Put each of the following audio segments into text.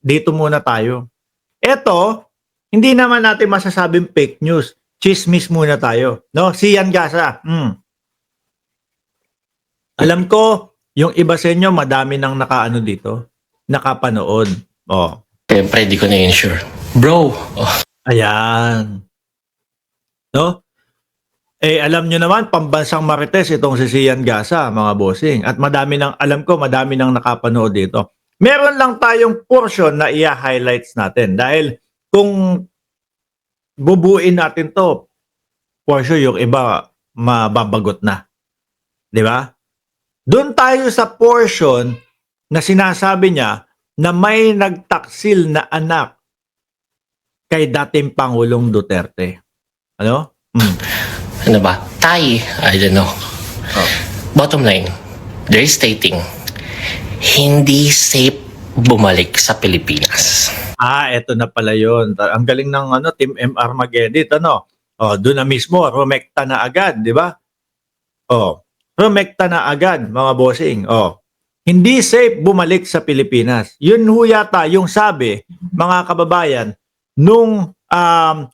dito muna tayo. Eto, hindi naman natin masasabing fake news. Chismis muna tayo. No? Si Yan Gasa. Alam ko, yung iba sa inyo, madami nang nakaano dito. Nakapanood. Oh. Siyempre, di ko na-insure. Bro! Oh. Ayan. No? Alam nyo naman, pambansang marites itong si Sian Gasa, mga bossing. At alam ko, madami nang nakapanood dito. Meron lang tayong portion na i-highlights natin. Dahil kung bubuin natin to, for sure yung iba mababagot na. Di ba? Doon tayo sa portion na sinasabi niya na may nagtaksil na anak kay dating Pangulong Duterte. Ano? Ano ba? I don't know. Oh. Bottom line, they're stating, hindi safe bumalik sa Pilipinas. Eto na pala yun. Ang galing ng Team MR mag-edit, doon na mismo, rumekta na agad, di ba? Rumekta na agad, mga bossing. Hindi safe bumalik sa Pilipinas. Yun ho yata yung sabi, mga kababayan, nung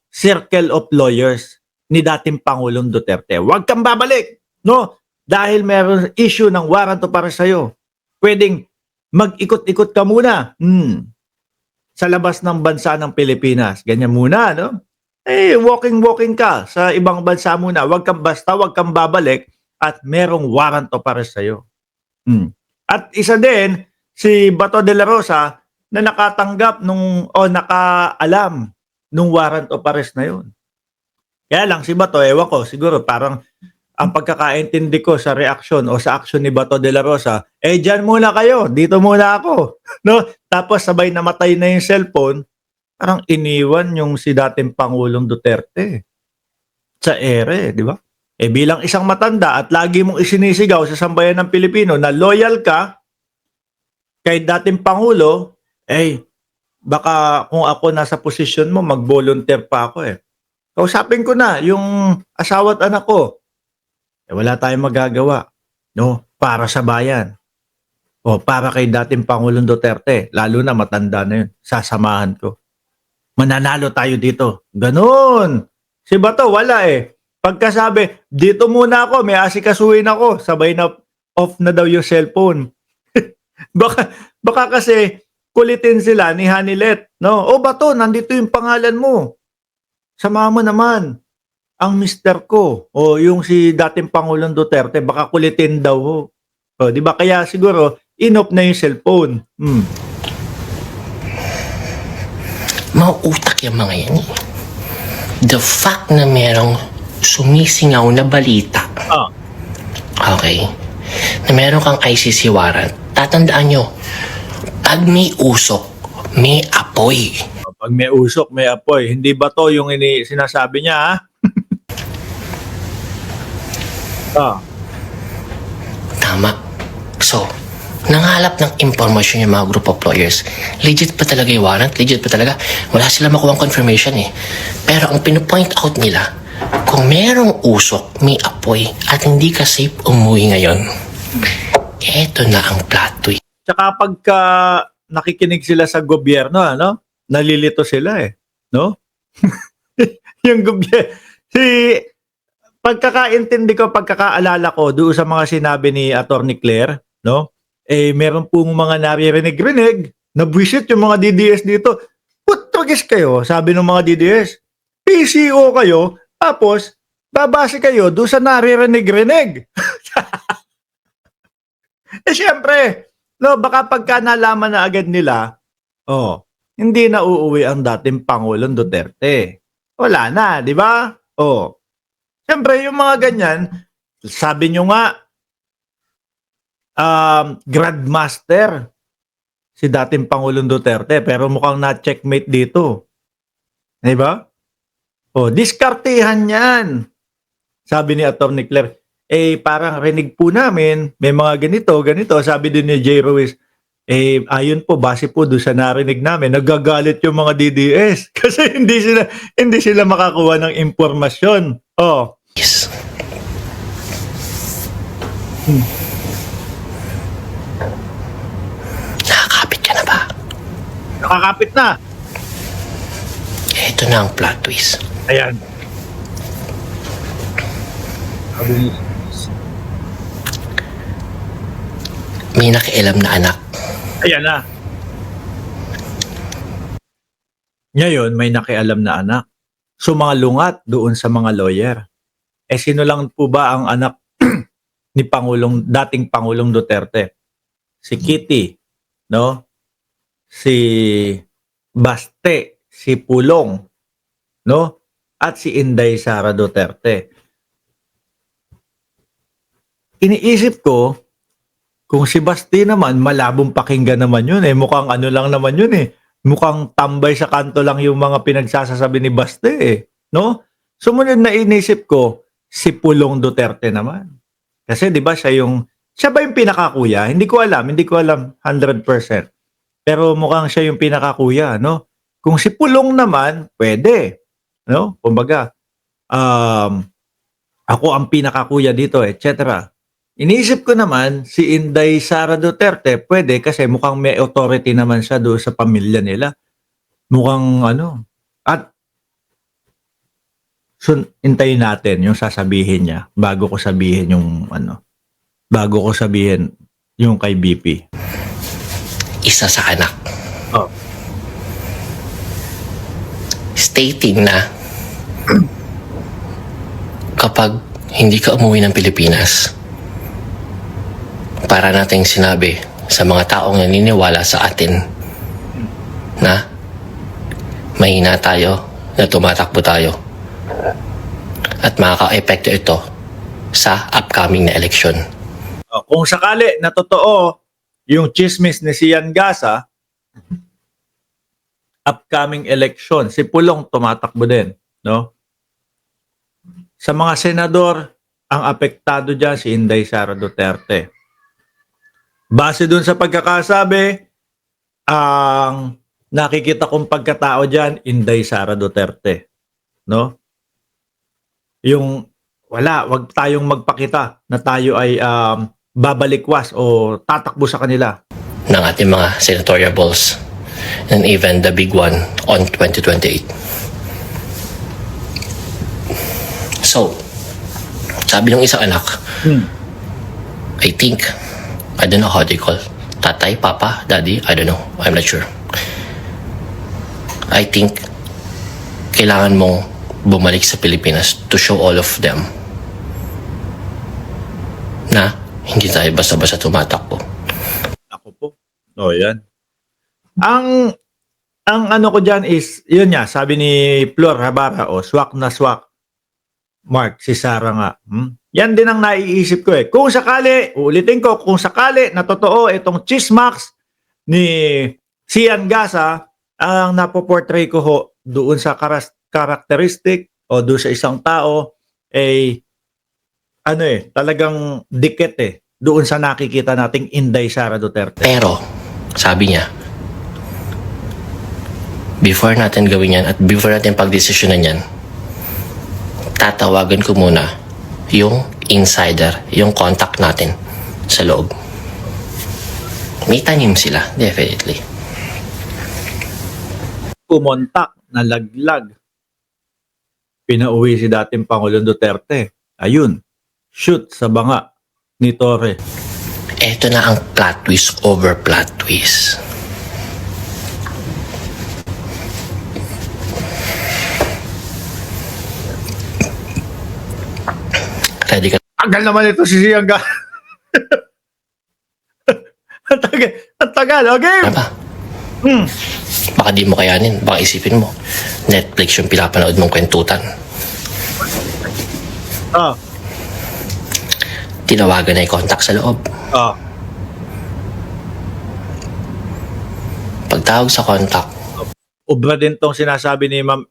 circle of lawyers ni dating Pangulong Duterte. Huwag kang babalik, no? Dahil meron issue ng warrant para sa'yo. Pwedeng mag-ikot-ikot ka muna. Sa labas ng bansa ng Pilipinas. Ganyan muna, no? Walking ka sa ibang bansa muna. Huwag kang babalik at merong warrant para sa'yo. At isa din, si Bato de la Rosa na nakatanggap nakaalam nung warrant of arrest na yun. Kaya lang si Bato, ewan ko, siguro parang ang pagkakaintindi ko sa reaksyon o sa aksyon ni Bato de la Rosa, dyan muna kayo, dito muna ako. No? Tapos sabay namatay na yung cellphone, parang iniwan yung si dating Pangulong Duterte sa ere, di ba? Bilang isang matanda at lagi mong isinisigaw sa sambayan ng Pilipino na loyal ka kay dating Pangulo, baka kung ako nasa posisyon mo, mag-volunteer pa ako Kausapin ko na yung asawa at anak ko. Wala tayong magagawa, no? Para sa bayan. O para kay dating Pangulong Duterte, lalo na matanda na yun, sasamahan ko. Mananalo tayo dito. Ganun. Si Bato, wala Pagkasabi, dito muna ako, may asikasuhin ako, sabay na off na daw yung cellphone. baka kasi kulitin sila ni Hanilet, no? Bato, nandito yung pangalan mo. Sama mo naman ang mister ko o yung si dating Pangulong Duterte, baka kulitin daw. Di ba? Kaya siguro, in-off na yung cellphone. Mauutak yung mga yan The fact na merong sumisingaw na balita. Okay. Na meron kang ICC warrant. Tatandaan nyo, pag may usok, may apoy. Pag may usok, may apoy. Hindi ba to yung sinasabi niya, Tama. So, nangalap ng impormasyon yung mga group of lawyers. Legit pa talaga yung warrant? Legit pa talaga? Wala sila makuha confirmation Pero ang pinupoint out nila, kung merong usok, may apoy, at hindi ka safe umuwi ngayon, eto na ang plot twist. Tsaka pagka nakikinig sila sa gobyerno, nalilito sila no? Yung gobyerno, pagkakaalala ko doon sa mga sinabi ni Attorney Claire, no? Meron pong mga naririnig-rinig, nabwisit yung mga DDS dito. Putragis kayo, sabi ng mga DDS. PCO kayo, tapos babase kayo doon sa naririnig-rinig. Siyempre, no, baka pagka nalaman na agad nila, hindi na uuwi ang dating Pangulong Duterte. Wala na, di ba? Siyempre, yung mga ganyan, sabi nyo nga, grandmaster si dating Pangulong Duterte, pero mukhang na-checkmate dito. Di ba? Diskartehan yan. Sabi ni Atty. Claire, parang rinig po namin, may mga ganito. Sabi din ni J. Ruiz, ayon po, base po doon sa narinig namin, nagagalit yung mga DDS kasi hindi sila makakuha ng impormasyon. Yes. Nakakapit ka na ba? nakakapit na. Ito na ang plot twist. Ayan. May nakialam na anak. Ayan na. Ngayon, may nakialam na anak. Sumalungat doon sa mga lawyer. Eh, sino lang po ba ang anak ni dating Pangulong Duterte? Si Kitty, no? Si Baste, si Pulong, no? At si Inday Sara Duterte. Iniisip ko, kung si Baste naman, malabong pakinggan naman yun eh. Mukhang ano lang naman yun eh. Mukhang tambay sa kanto lang yung mga pinagsasasabi ni Baste eh. No? Sumunod na inisip ko, si Pulong Duterte naman. Kasi di ba siya ba yung pinakakuya? Hindi ko alam 100%. Pero mukhang siya yung pinakakuya, no? Kung si Pulong naman, pwede. No? Kumbaga, ako ang pinakakuya dito, etc. Iniisip ko naman, si Inday Sara Duterte, pwede kasi mukhang may authority naman siya doon sa pamilya nila. Mukhang At hintayin natin yung sasabihin niya bago ko sabihin yung kay BP. Isa sa anak. Oh. Stating na kapag hindi ka umuwi ng Pilipinas, para nating sinabi sa mga taong naniniwala sa atin na mahina tayo, na tumatakbo tayo, at makaka-epekto ito sa upcoming na eleksyon. Kung sakali na totoo yung chismis ni Sian Gasa, upcoming election, si Pulong tumatakbo din, no? Sa mga senador, ang apektado dyan si Inday Sara Duterte. Base dun sa pagkakasabi, ang nakikita kong pagkatao dyan, Inday Sara Duterte. No? Wag tayong magpakita na tayo ay babalikwas o tatakbo sa kanila. Ng ating mga senatorial balls and even the big one on 2028. So, sabi ng isang anak, I don't know how they call. Tatay, papa, daddy, I don't know. I'm not sure. I think kailangan mong bumalik sa Pilipinas to show all of them na hindi tayo basta-basta tumatakbo. Ako po. Yan. Ang ano ko dyan is, yun nga, sabi ni Flor Habara, swak na swak. Mark, si Sara nga. Yan din ang naiisip ko eh. Kung sakali, ulitin ko, kung sakali na totoo itong chismax ni Sian Gasa, ang napoportray ko ho doon sa characteristic o doon sa isang tao ay talagang dikit doon sa nakikita nating Inday Sara Duterte. Pero, sabi niya, before natin gawin yan at before natin pagdesisyonan yan, tatawagan ko muna yung insider, yung contact natin sa loob. May tanim sila, definitely. Kumontak, nalaglag. Pinauwi si dating Pangulong Duterte. Ayun, shoot sa banga ni Torre. Ito na ang plot twist over plot twist. Ready ka? Tagal naman ito si Sian Gasa. Ang tagal, okay? Ano ba? Baka di mo kayanin. Baka isipin mo, Netflix yung pinapanood mong kwentutan. Tinawagan na yung contact sa loob. Pagtawag sa contact, Ubra din tong sinasabi ni Ma'am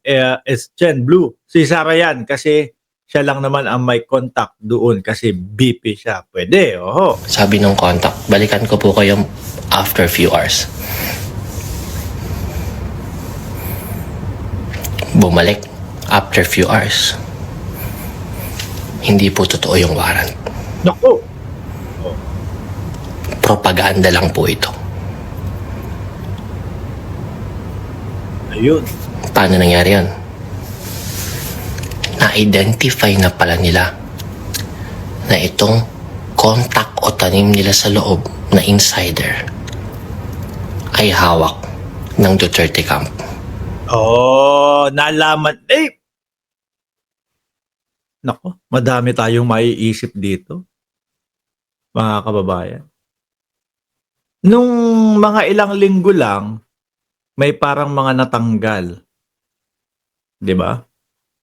Chen Blue. Si Sara yan kasi siya lang naman ang may contact doon kasi BP siya. Pwede, oho. sabi ng contact, balikan ko po kayo after few hours. Bumalik after few hours. Hindi po totoo yung warrant. Naku! Propaganda lang po ito. Ayun. Paano nangyari yun? Na-identify na pala nila na itong contact o tanim nila sa loob na insider ay hawak ng Duterte camp. Oh, nalaman. Eh, nako, madami tayong maiisip dito, mga kababayan. Nung mga ilang linggo lang, may parang mga natanggal. 'Di ba?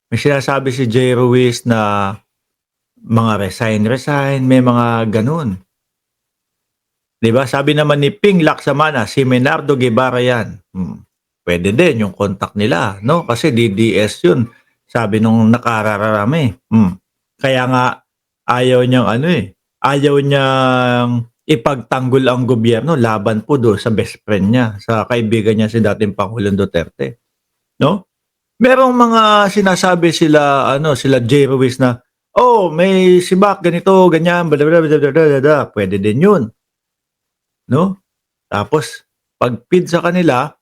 May sinasabi si Jay Ruiz na mga resign, may mga ganun. 'Di ba? Sabi naman ni Ping Laksamana, si Menardo Guevara yan. Pwede din yung contact nila, no? Kasi DDS yun. Sabi nung nakarararami. Kaya nga ayaw niyang ayaw niyang ipagtanggol ang gobyerno laban po do sa best friend niya, sa kaibigan niya si dating Pangulong Duterte, no? Merong mga sinasabi sila Jay Ruiz na, oh, may sibak ganito, ganyan, bla bla bla bla bla bla. Pwede din yun, no? Tapos pag feed sa kanila,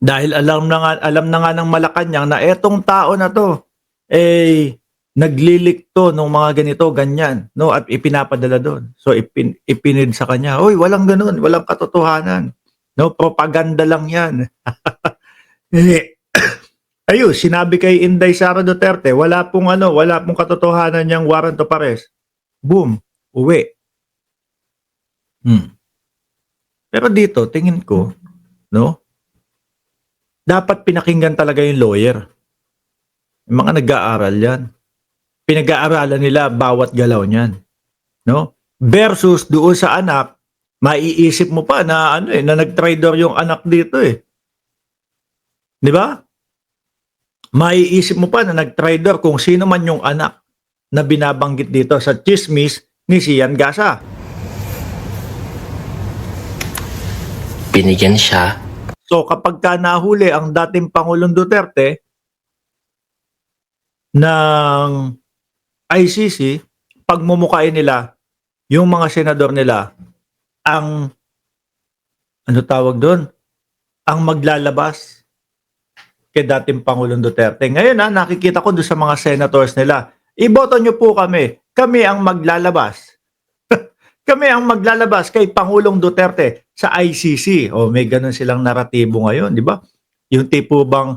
dahil alam na nga ng Malacanang na etong tao na to eh naglilikto ng mga ganito ganyan, no, at ipinapadala doon. So ipinid sa kanya, "Oy, walang ganoon, walang katotohanan. No, propaganda lang 'yan." Eh, ayun, sinabi kay Inday Sara Duterte, wala pong katotohanan yang warrant of arrest. Boom, uwi. Pero dito tingin ko, no, dapat pinakinggan talaga yung lawyer. Yung mga nag-aaral yan. Pinag-aaralan nila bawat galaw niyan, no? Versus doon sa anak, maiisip mo pa na na nag-traitor yung anak dito eh. 'Di ba? Maiisip mo pa na nag-traitor kung sino man yung anak na binabanggit dito sa chismis ni Sian Gasa. Binigyan siya So kapag ka nahuli ang dating Pangulong Duterte ng ICC, pagmumukain nila yung mga senador nila ang tawag doon? Ang maglalabas kay dating Pangulong Duterte. Ngayon nakikita ko doon sa mga senators nila, iboto nyo po kami. Kami ang maglalabas. Kami ang maglalabas kay Pangulong Duterte sa ICC. O may ganun silang naratibo ngayon, di ba? Yung tipo bang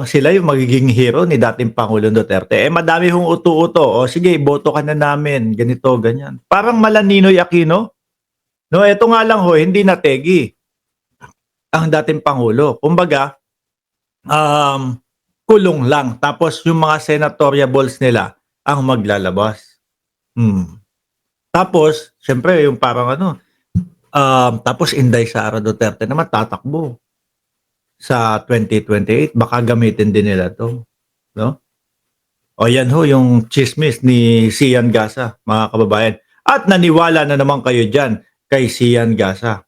sila yung magiging hero ni dating Pangulong Duterte. Eh madami hong uto-uto. O sige, iboto ka na namin. Ganito, ganyan. Parang mala Ninoy Aquino. No, eto nga lang hindi nategi ang dating Pangulo. Kumbaga, kulong lang. Tapos yung mga senatoriables nila ang maglalabas. Tapos, syempre, yung parang tapos Inday Sara Duterte naman tatakbo sa 2028. Baka gamitin din nila to, no? O yan yung chismis ni Sian Gasa, mga kababayan. At naniwala na naman kayo dyan kay Sian Gasa.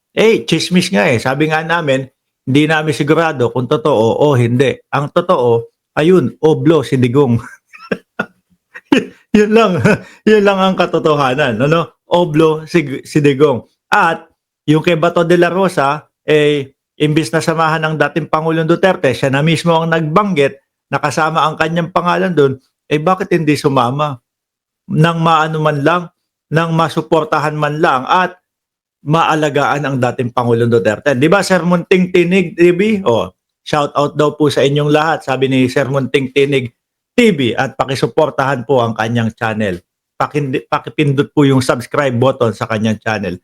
Chismis nga eh. Sabi nga namin, hindi namin sigurado kung totoo o hindi. Ang totoo, ayun, oblo si Digong. Yun lang ang katotohanan, Oblo si Digong. At yung kay Bato de la Rosa, imbis na samahan ng dating Pangulong Duterte, siya na mismo ang nagbanggit, nakasama ang kanyang pangalan doon, bakit hindi sumama? Nang maano man lang, nang masuportahan man lang, at maalagaan ang dating Pangulong Duterte. Di ba, Sir Munting Tinig TV? Shout out daw po sa inyong lahat, sabi ni Sir Munting Tinig TV, at pakisuportahan po ang kanyang channel. Pakipindot po yung subscribe button sa kanyang channel.